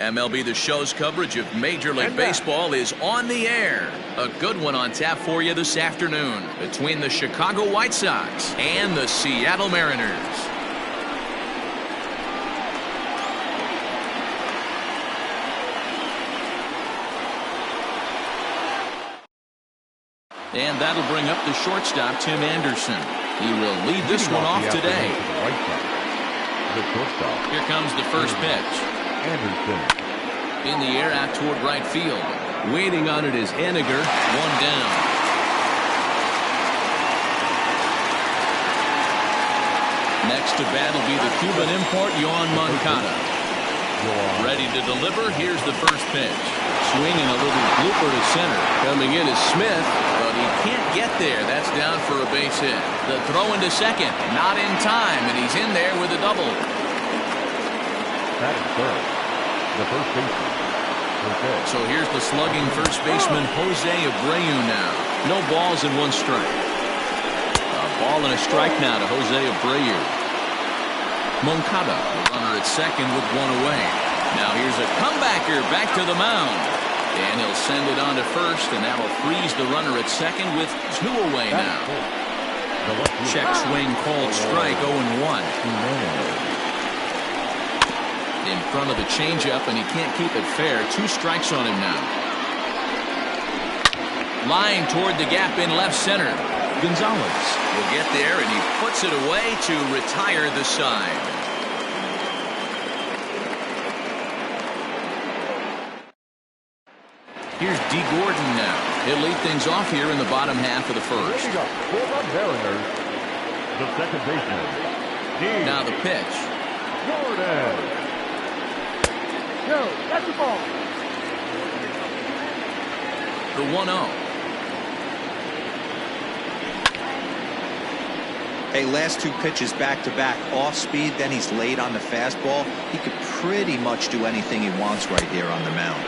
MLB The Show's coverage of Major League Baseball is on the air. A good one on tap for you this afternoon between the Chicago White Sox and the Seattle Mariners. And that'll bring up the shortstop, Tim Anderson. He will lead this one off today. Here comes the first pitch. In the air out toward right field. Waiting on it is Haniger. One down. Next to bat will be the Cuban import, Yoan Moncada. Ready to deliver. Here's the first pitch. Swinging a little blooper to center. Coming in is Smith, but he can't get there. That's down for a base hit. The throw into second. Not in time, and he's in there with a double. That is third. The first baseman. Okay. So here's the slugging first baseman, Jose Abreu now. No balls and one strike. A ball and a strike now to Jose Abreu. Moncada, the runner at second with one away. Now here's a comebacker back to the mound. And he'll send it on to first, and that'll freeze the runner at second with two away now. Check swing called strike, 0-1. In front of the changeup, and he can't keep it fair. Two strikes on him now. Line toward the gap in left center. Gonzalez will get there, and he puts it away to retire the side. Here's D. Gordon now. He'll lead things off here in the bottom half of the first. The second baseman. Now the pitch. Gordon. No, that's the ball. The 1-0. Hey, last two pitches back-to-back off speed, then he's late on the fastball. He could pretty much do anything he wants right here on the mound.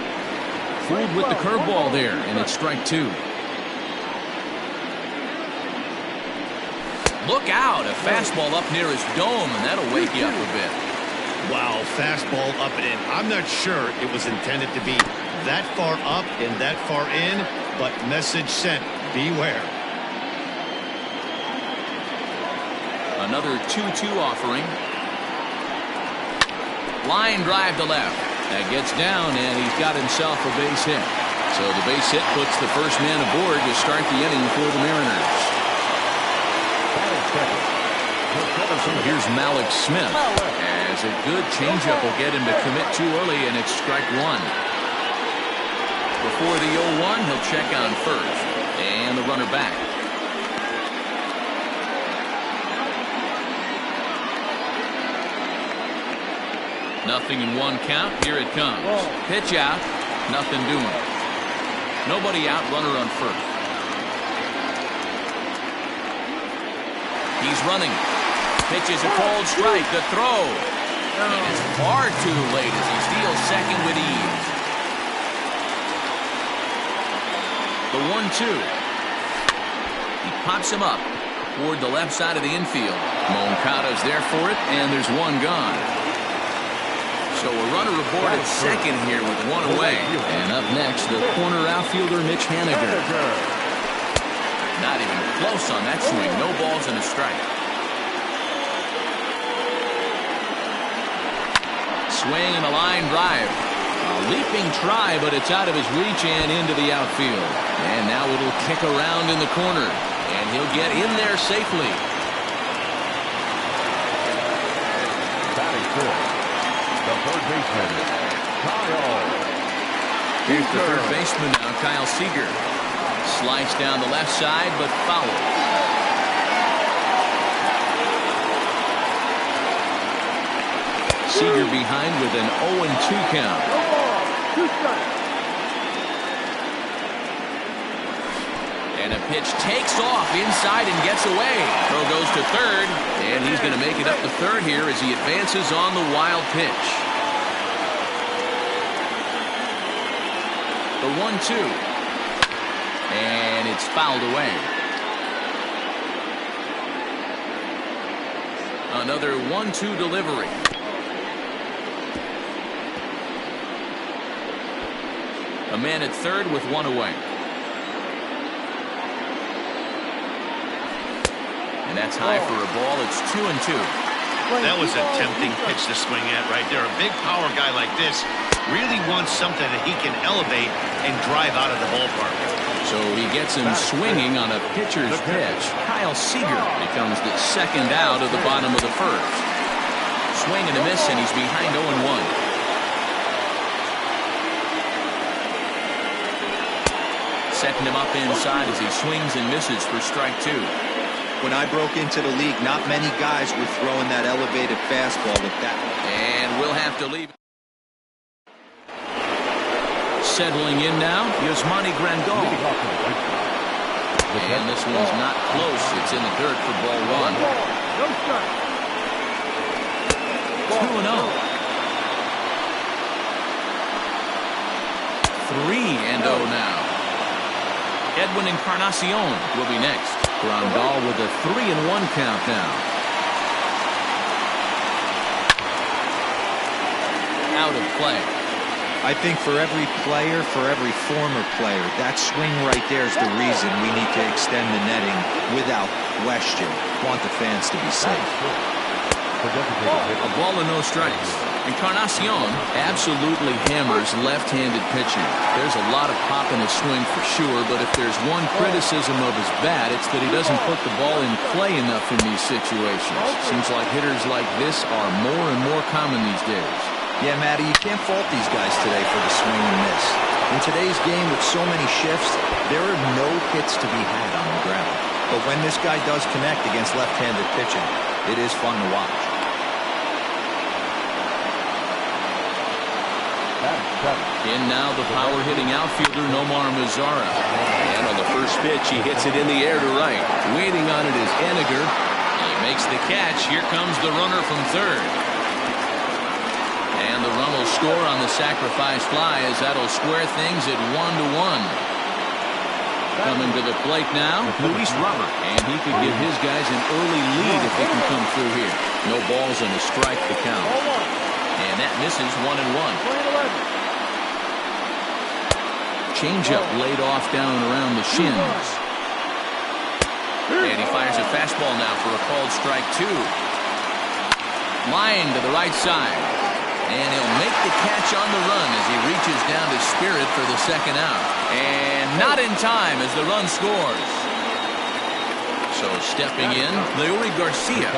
Fooled with the curveball there, and it's strike two. Look out, a fastball up near his dome, and that'll wake you up a bit. Wow, fastball up and in. I'm not sure it was intended to be that far up and that far in, but message sent, beware. Another 2-2 offering. Line drive to left. That gets down, and he's got himself a base hit. So the base hit puts the first man aboard to start the inning for the Mariners. So here's Malik Smith. As a good changeup will get him to commit too early, and it's strike one. Before the 0-1, he'll check on first. And the runner back. Nothing in one count. Here it comes. Pitch out. Nothing doing. Nobody out. Runner on first. He's running. Pitches a cold strike. The throw. And it's far too late as he steals second with ease. The 1-2. He pops him up toward the left side of the infield. Moncada's there for it, and there's one gone. So a runner aboard at second here with one away. And up next, the corner outfielder, Mitch Haniger. Not even close on that swing. No balls and a strike. Swing and a line drive. A leaping try, but it's out of his reach and into the outfield. And now it'll kick around in the corner. And he'll get in there safely. Batting fourth. The third baseman, Kyle. Here's the third baseman now, Kyle Seager. Sliced down the left side, but foul. Seager behind with an 0-2 count. And a pitch takes off inside and gets away. Throw goes to third, and he's going to make it up to third here as he advances on the wild pitch. The 1-2. And it's fouled away. Another 1-2 delivery. A man at third with one away. And that's high for a ball. It's 2-2. That was a tempting pitch to swing at right there. A big power guy like this really wants something that he can elevate and drive out of the ballpark. So he gets him swinging on a pitcher's pitch. Kyle Seager becomes the second out of the bottom of the first. Swing and a miss, and he's behind 0-1. Setting him up inside as he swings and misses for strike two. When I broke into the league, not many guys were throwing that elevated fastball with that. And we'll have to leave. Settling in now, Yasmani Grandal. And this one's not close. It's in the dirt for ball one. 2-0. 3-0 now. Edwin Encarnacion will be next. Grandal with a 3-1 count now. Out of play. I think for every player, for every former player, that swing right there is the reason we need to extend the netting without question. Want the fans to be safe. A ball and no strikes. Encarnacion absolutely hammers left-handed pitching. There's a lot of pop in his swing for sure, but if there's one criticism of his bat, it's that he doesn't put the ball in play enough in these situations. Seems like hitters like this are more and more common these days. Yeah, Matty, you can't fault these guys today for the swing and miss. In today's game with so many shifts, there are no hits to be had on the ground. But when this guy does connect against left-handed pitching, it is fun to watch. In now the power-hitting outfielder Nomar Mazara. And on the first pitch, he hits it in the air to right. Waiting on it is Eniger. He makes the catch. Here comes the runner from third. And the run will score on the sacrifice fly as that'll square things at 1-1. Coming to the plate now, Luis Robert. And he could give his guys an early lead if they can come through here. No balls and a strike to count. And that misses 1-1. Changeup laid off down around the shins. And he fires a fastball now for a called strike two. Line to the right side. And he'll make the catch on the run as he reaches down to Spirit for the second out. And not in time as the run scores. So stepping in, Leury Garcia.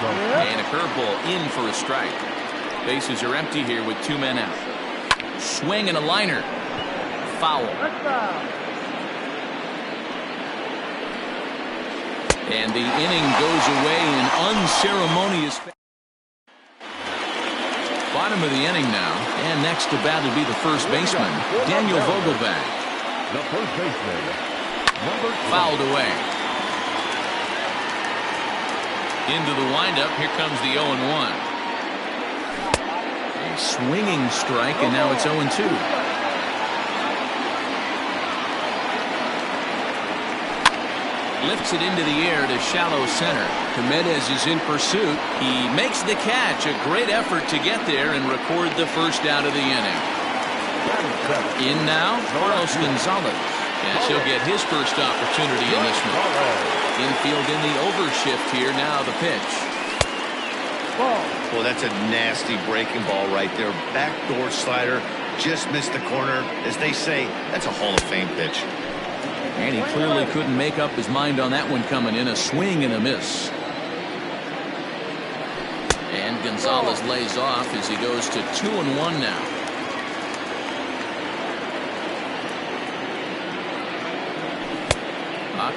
And a curveball in for a strike. Bases are empty here with two men out. Swing and a liner. Foul. And the inning goes away in unceremonious fashion. Bottom of the inning now. And next to bat will be the first baseman, Daniel Vogelbach. The first baseman, Fouled away. Into the windup. Here comes the 0-1. A swinging strike, and now it's 0-2. Lifts it into the air to shallow center. Jimenez is in pursuit. He makes the catch. A great effort to get there and record the first out of the inning. In now, Carlos Gonzalez. Yes, he'll get his first opportunity in this one. Infield in the overshift here. Now the pitch. Well, that's a nasty breaking ball right there. Backdoor slider. Just missed the corner. As they say, that's a Hall of Fame pitch. And he clearly couldn't make up his mind on that one coming in. A swing and a miss. And Gonzalez lays off as he goes to 2-1 now.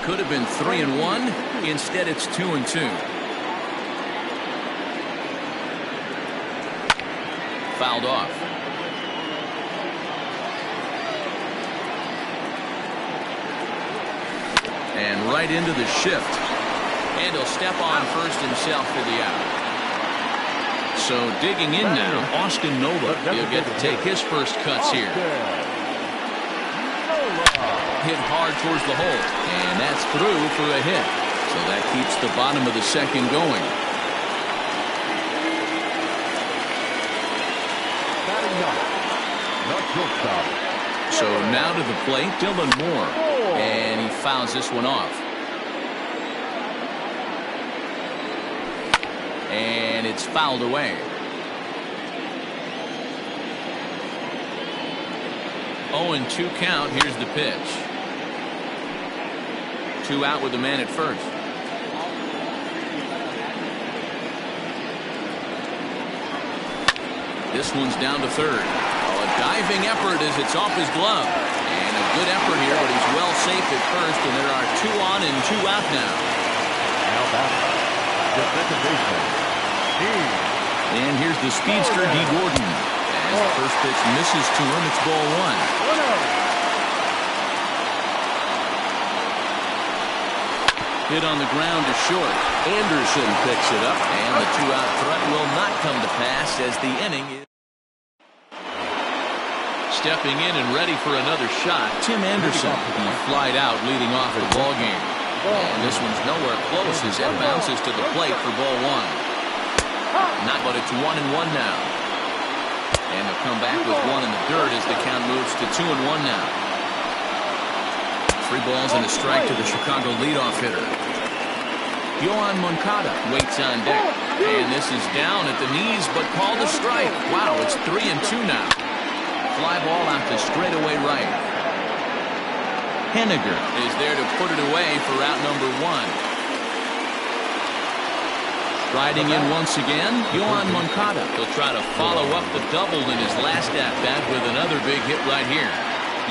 Could have been 3-1. Instead, it's 2-2. Fouled off. And right into the shift. And he'll step on first himself for the out. So digging in now, Austin Nova. He'll get to take his first cuts here. Hit hard towards the hole, and that's through for a hit. So that keeps the bottom of the second going. Not shortstop. So now to the plate, Dylan Moore. And he fouls this one off. And it's fouled away. 0-2 count. Here's the pitch. 2 out with the man at first. This one's down to third. Oh, a diving effort as it's off his glove. And a good effort here, but he's well safe at first, and there are 2 on and 2 out now. Now back. The second baseman. And here's the speedster, D. Gordon. As the first pitch misses to him, it's ball 1. Hit on the ground to short. Anderson picks it up, and the 2-out threat will not come to pass as the inning is. Stepping in and ready for another shot, Tim Anderson. He flied out leading off the ball game. And this one's nowhere close as it bounces to the plate for ball 1. Not, but it's 1-1 now. And they'll come back with 1 in the dirt as the count moves to 2-1 now. 3 balls and a strike to the Chicago leadoff hitter. Yohan Moncada waits on deck. And this is down at the knees, but called a strike. Wow, it's 3-2 now. Fly ball out to straightaway right. Henniger is there to put it away for out number 1. Riding in once again, Yohan Moncada. He'll try to follow up the double in his last at-bat with another big hit right here.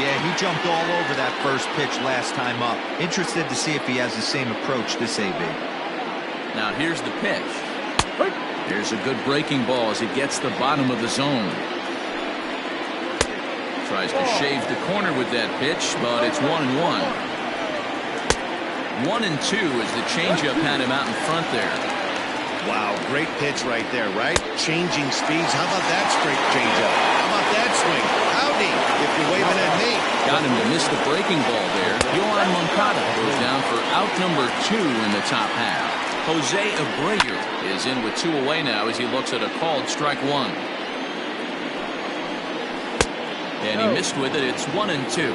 Yeah, he jumped all over that first pitch last time up. Interested to see if he has the same approach this AB. Now here's the pitch. There's a good breaking ball as it gets the bottom of the zone. Tries to shave the corner with that pitch, but it's 1-1. 1-2 as the changeup had him out in front there. Wow, great pitch right there, right? Changing speeds. How about that straight changeup? How about that swing? Howdy, if you're waving at me. Got him to miss the breaking ball there. Yohan Moncada goes down for out number 2 in the top half. Jose Abreu is in with 2 away now as he looks at a called strike 1. And he missed with it. It's 1-2.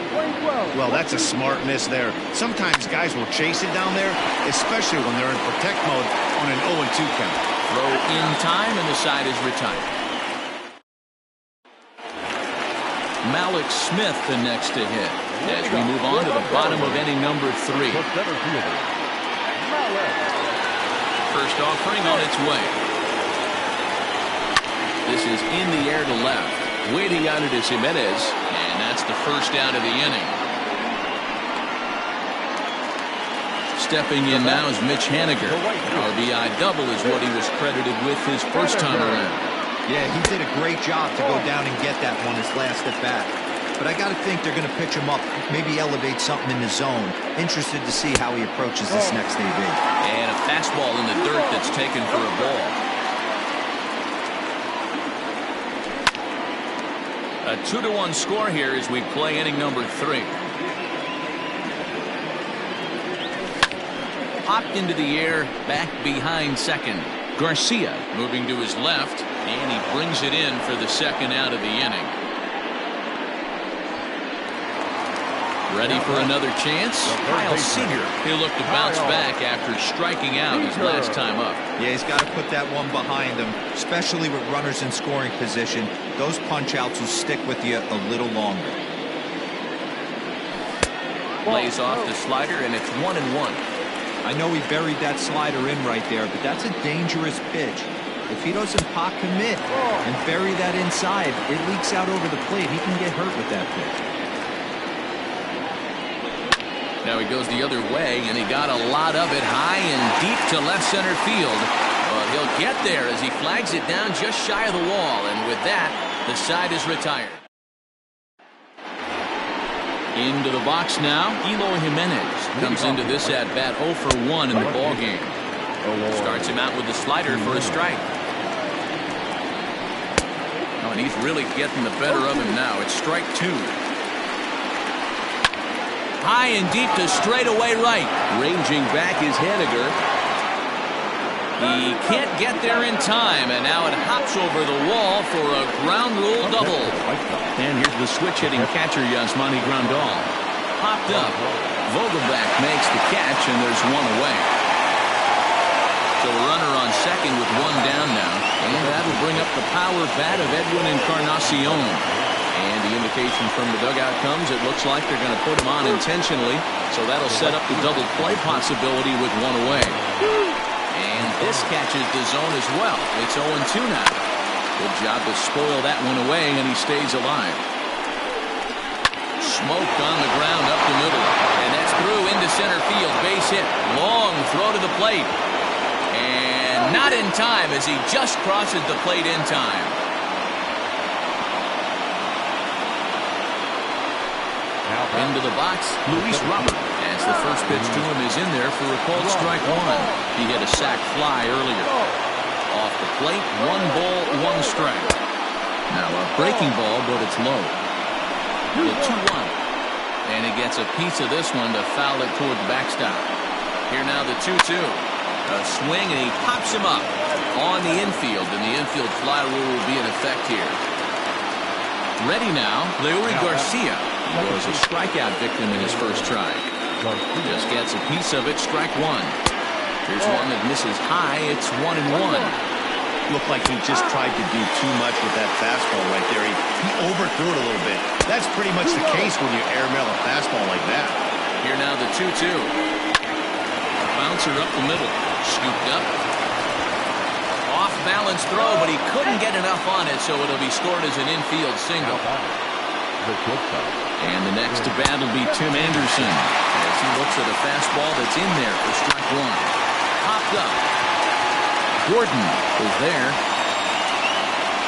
Well, that's a smart miss there. Sometimes guys will chase it down there, especially when they're in protect mode on an 0-2 count. Throw in time, and the side is retired. Malik Smith the next to hit as we move on to the bottom of inning number 3. First offering on its way. This is in the air to left. Waiting on it is Jimenez, and that's the first out of the inning. Stepping in now is Mitch Haniger. RBI double is what he was credited with his first time around. Yeah, he did a great job to go down and get that one his last at bat. But I got to think they're going to pitch him up, maybe elevate something in the zone. Interested to see how he approaches this next AB. And a fastball in the dirt that's taken for a ball. A 2-1 score here as we play inning number 3. Popped into the air, back behind second. Garcia moving to his left, and he brings it in for the second out of the inning. Ready for another chance? Kyle Seager. He'll look to bounce back after striking out his last time up. Yeah, he's got to put that one behind him, especially with runners in scoring position. Those punch-outs will stick with you a little longer. Lays off the slider, and it's 1-1. I know he buried that slider in right there, but that's a dangerous pitch. If he doesn't pot commit and bury that inside, it leaks out over the plate. He can get hurt with that pitch. Now he goes the other way, and he got a lot of it high and deep to left center field. But he'll get there as he flags it down just shy of the wall. And with that, the side is retired. Into the box now, Eloy Jimenez comes into this at-bat 0 for 1 in the ballgame. Starts him out with the slider for a strike. Oh, and he's really getting the better of him now. It's strike 2. High and deep to straightaway right. Ranging back is Haniger. He can't get there in time, and now it hops over the wall for a ground rule double. And here's the switch-hitting catcher, Yasmani Grandal. Popped up. Vogelbach makes the catch, and there's one away. So a runner on second with one down now. And that'll bring up the power bat of Edwin Encarnacion. And the indication from the dugout comes, it looks like they're going to put him on intentionally. So that'll set up the double play possibility with one away. And this catches the zone as well. It's 0-2 now. Good job to spoil that one away, and he stays alive. Smoked on the ground up the middle. And that's through into center field. Base hit. Long throw to the plate. And not in time as he just crosses the plate in time. Into the box, Luis Robert, as the first pitch to him is in there for a called strike one. He hit a sac fly earlier. Off the plate, 1 ball, 1 strike. Now a breaking ball, but it's low. The 2-1. And he gets a piece of this one to foul it toward the backstop. Here now the 2-2. A swing, and he pops him up on the infield, and the infield fly rule will be in effect here. Ready now, Leury Garcia was a strikeout victim in his first try. Just gets a piece of it, strike one. Here's one that misses high, it's 1-1. Looked like he just tried to do too much with that fastball right there. He overthrew it a little bit. That's pretty much the case when you airmail a fastball like that. Here now the 2-2. Bouncer up the middle, scooped up. Off balance throw, but he couldn't get enough on it, so it'll be scored as an infield single. And the next to bat will be Tim Anderson as he looks at a fastball that's in there for strike one. Popped up. Gordon is there.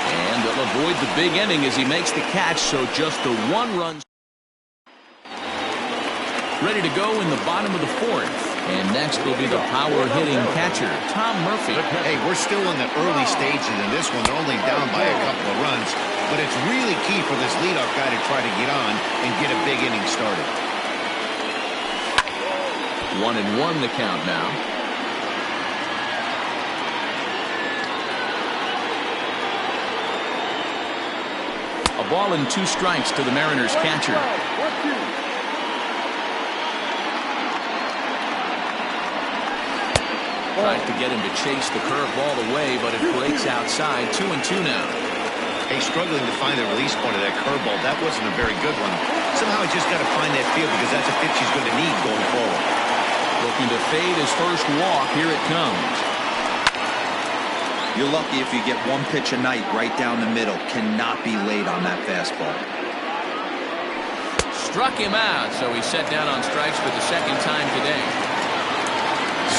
And they'll avoid the big inning as he makes the catch, so just a 1-run. Ready to go in the bottom of the fourth. And next will be the power-hitting catcher, Tom Murphy. Hey, we're still in the early stages in this one. They're only down by a couple of runs. But it's really key for this leadoff guy to try to get on and get a big inning started. 1-1 the count now. A ball and 2 strikes to the Mariners catcher. Tries to get him to chase the curveball away, but it breaks outside. 2-2 now. Hey, struggling to find the release point of that curveball. That wasn't a very good one. Somehow he's just got to find that field because that's a pitch he's going to need going forward. Looking to fade his first walk. Here it comes. You're lucky if you get 1 pitch a night right down the middle. Cannot be late on that fastball. Struck him out, so he's set down on strikes for the second time today.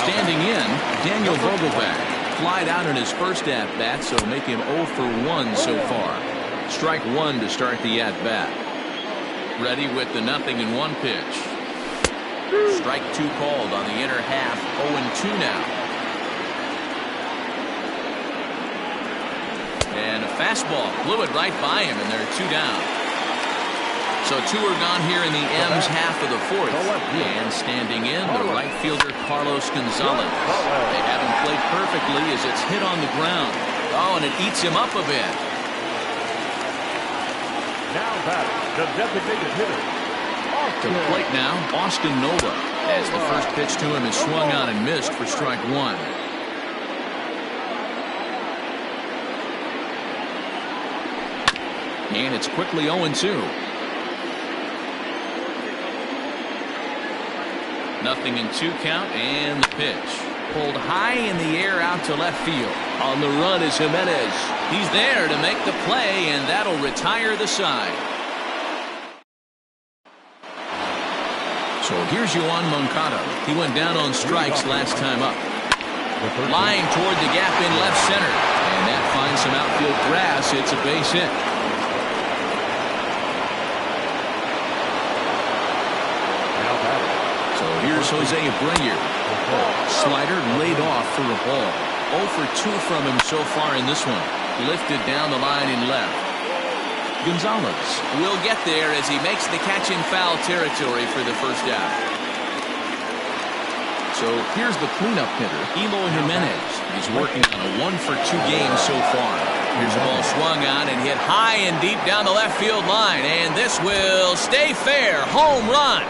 Standing in, Daniel Vogelbach flied out in his first at-bat, so make him 0 for 1 so far. Strike one to start the at-bat. Ready with the 0-1 pitch. Strike two called on the inner half. 0-2 now. And a fastball blew it right by him, and they're 2 down. So 2 are gone here in the M's half of the fourth. And standing in, the right fielder Carlos Gonzalez. They haven't played perfectly as it's hit on the ground. Oh, and it eats him up a bit. Now batting, the designated hitter. To the plate now, Austin Nola, as the first pitch to him is swung on and missed for strike one. And it's quickly 0-2. 0-2 count, and the pitch. Pulled high in the air out to left field. On the run is Jimenez. He's there to make the play, and that'll retire the side. So here's Yoan Moncada. He went down on strikes last time up. Lying toward the gap in left center. And that finds some outfield grass. It's a base hit. So here's Jose Abreu. Slider laid off for a ball. 0 for 2 from him so far in this one. Lifted down the line in left. Gonzalez will get there as he makes the catch in foul territory for the first out. So So here's the cleanup hitter, Eloy Jimenez. He's working on a 1-for-2 game so far. Here's the ball swung on and hit high and deep down the left field line. And this will stay fair. Home run.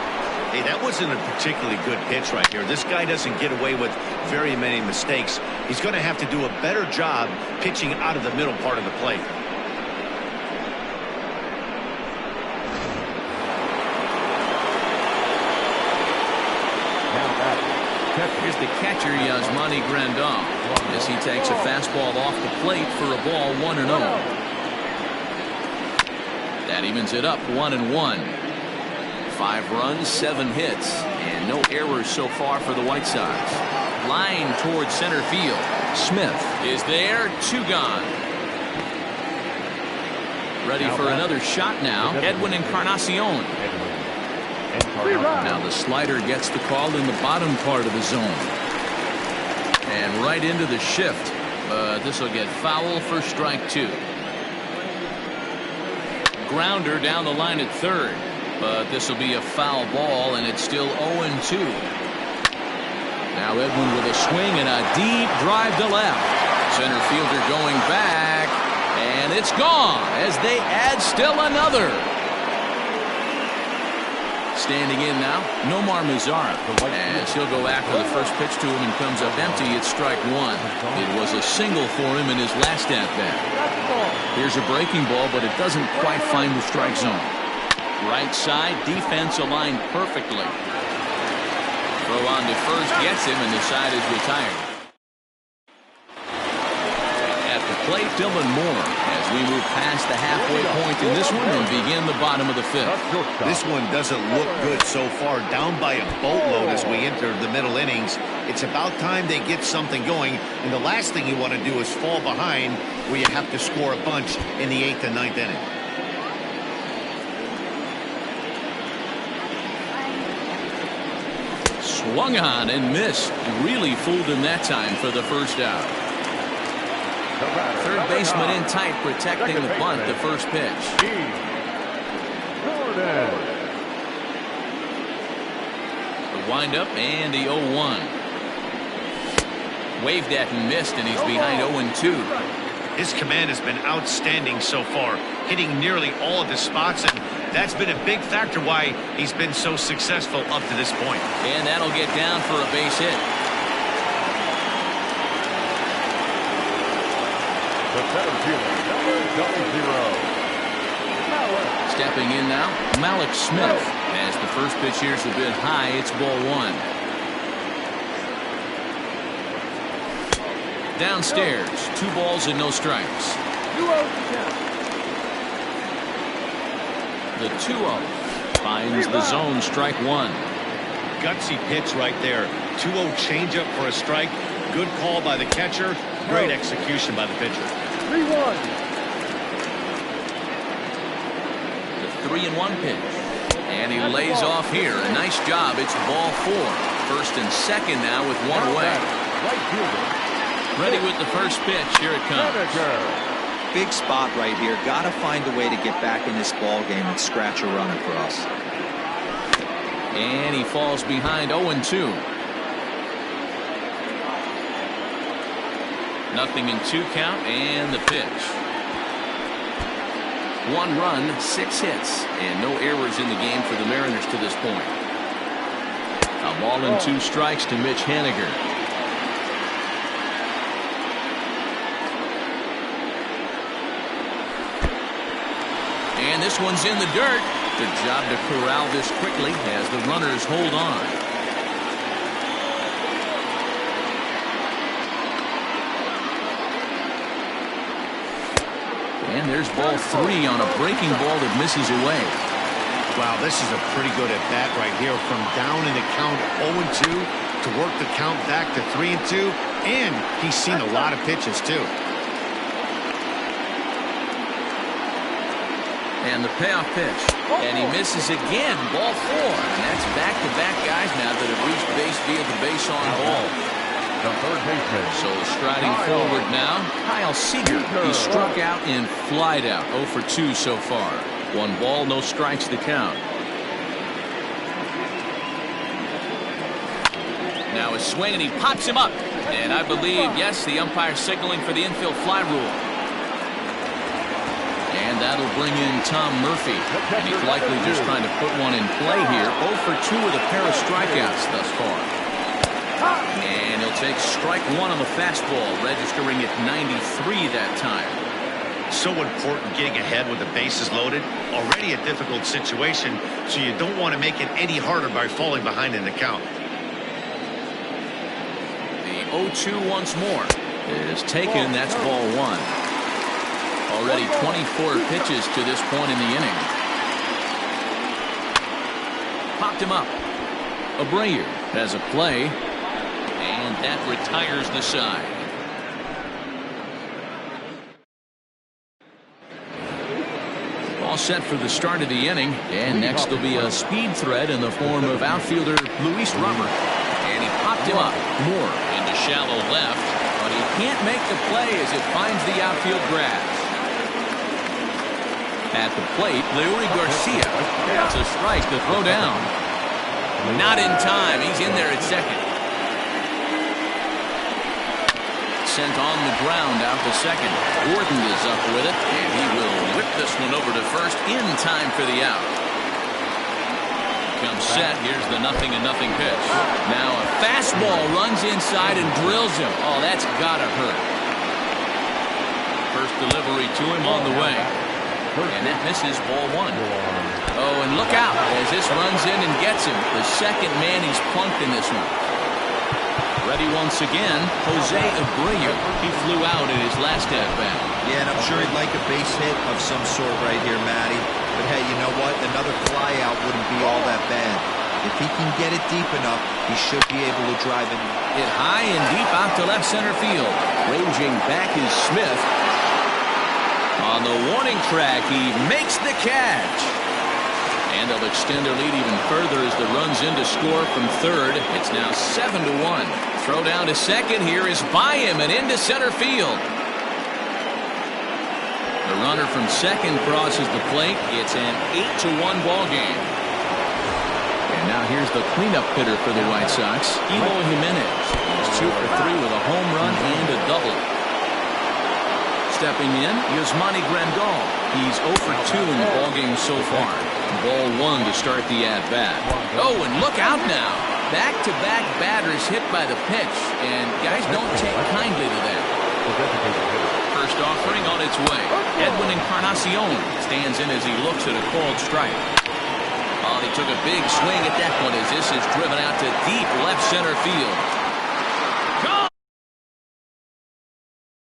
Hey, that wasn't a particularly good pitch right here. This guy doesn't get away with very many mistakes. He's going to have to do a better job pitching out of the middle part of the plate. Here's the catcher, Yasmani Grandal, as he takes a fastball off the plate for a ball 1-0. That evens it up 1-1. 5 runs, 7 hits, and no errors so far for the White Sox. Line towards center field. Smith is there, 2 gone. Ready for another shot now, Edwin Encarnacion. Now the slider gets the call in the bottom part of the zone. And right into the shift, but this will get foul for strike 2. Grounder down the line at third. But this will be a foul ball, and it's still 0-2. Now Edwin with a swing and a deep drive to left. Center fielder going back, and it's gone as they add still another. Standing in now, Nomar Mazara, as he'll go after the first pitch to him and comes up empty. It's strike 1. It was a single for him in his last at-bat. Here's a breaking ball, but it doesn't quite find the strike zone. Right side, defense aligned perfectly. Throw on to first, gets him, and the side is retired. At the plate, Dylan Moore, as we move past the halfway point in this one and begin the bottom of the 5th. This one doesn't look good so far, down by a boatload as we enter the middle innings. It's about time they get something going, and the last thing you want to do is fall behind where you have to score a bunch in the 8th and 9th inning. Swung on and missed. Really fooled him that time for the first out. Third baseman in tight, protecting the bunt, the first pitch. The windup and the 0-1. Waved at and missed, and he's behind 0-2. His command has been outstanding so far, hitting nearly all of his spots, and that's been a big factor why he's been so successful up to this point. And that'll get down for a base hit. The center fielder, number 00. Stepping in now, Malik Smith. As the first pitch here's a bit high, it's ball 1. Downstairs, 2 balls and no strikes. The 2-0 finds the zone, strike 1. Gutsy pitch right there. 2-0 changeup for a strike. Good call by the catcher. Great execution by the pitcher. 3-1. The 3-1 pitch. And he lays off here. A nice job. It's ball 4. First and second now with 1 away. Right fielder. Ready with the first pitch. Here it comes. Big spot right here. Got to find a way to get back in this ball game and scratch a run across. And he falls behind 0-2. Nothing in 2 count, and the pitch. 1 run, 6 hits, and no errors in the game for the Mariners to this point. A ball and 2 strikes to Mitch Haniger. And this one's in the dirt. Good job to corral this quickly as the runners hold on. And there's ball 3 on a breaking ball that misses away. Wow, this is a pretty good at bat right here. From down in the count 0-2 to work the count back to 3-2. And he's seen a lot of pitches too. And the payoff pitch. And he misses again. Ball 4. And that's back-to-back guys now that have reached base via the base on ball. The third baseman. So striding forward now, Kyle Seager. He struck out and flied out. 0 for 2 so far. 1 ball, no strikes to count. Now a swing, and he pops him up. And I believe, yes, the umpire signaling for the infield fly rule. And that'll bring in Tom Murphy. And he's likely just trying to put one in play here. 0 for 2 with a pair of strikeouts thus far. And he'll take strike one on the fastball, registering at 93 that time. So important getting ahead with the bases loaded. Already a difficult situation, so you don't want to make it any harder by falling behind in the count. The 0-2 once more is taken. That's ball one. Already 24 pitches to this point in the inning. Popped him up. Abreu has a play, and that retires the side. All set for the start of the inning, and next will be a speed threat in the form of outfielder Luis Robert. And he popped him up. Moore into shallow left, but he can't make the play as it finds the outfield grass. At the plate, Leury Garcia. That's a strike to throw down. Not in time. He's in there at second. Sent on the ground out to second. Gordon is up with it, and he will whip this one over to first in time for the out. Comes set. Here's the 0-0 pitch. Now a fastball runs inside and drills him. Oh, that's gotta hurt. First delivery to him on the way. And that misses ball one. Oh, and look out as this runs in and gets him. The second man he's plunked in this one. Ready once again, Jose Abreu. He flew out in his last at-bat. Yeah, and I'm sure he'd like a base hit of some sort right here, Matty. But hey, you know what? Another fly out wouldn't be all that bad. If he can get it deep enough, he should be able to drive it. Hit high and deep out to left center field. Ranging back is Smith. On the warning track, he makes the catch. And they'll extend their lead even further as the runs in to score from third. It's now 7-1. Throw down to second here is by him and into center field. The runner from second crosses the plate. It's an 8-1 ball game. And now here's the cleanup hitter for the White Sox, Eloy Jimenez. He's 2 for 3 with a home run and a double. Stepping in, Yasmani Grandal. He's 0 for 2 in the ballgame so far. Ball one to start the at-bat. Oh, and look out now. Back-to-back batters hit by the pitch, and guys don't take kindly to that. First offering on its way. Edwin Encarnacion stands in as he looks at a called strike. Oh, he took a big swing at that one as this is driven out to deep left center field.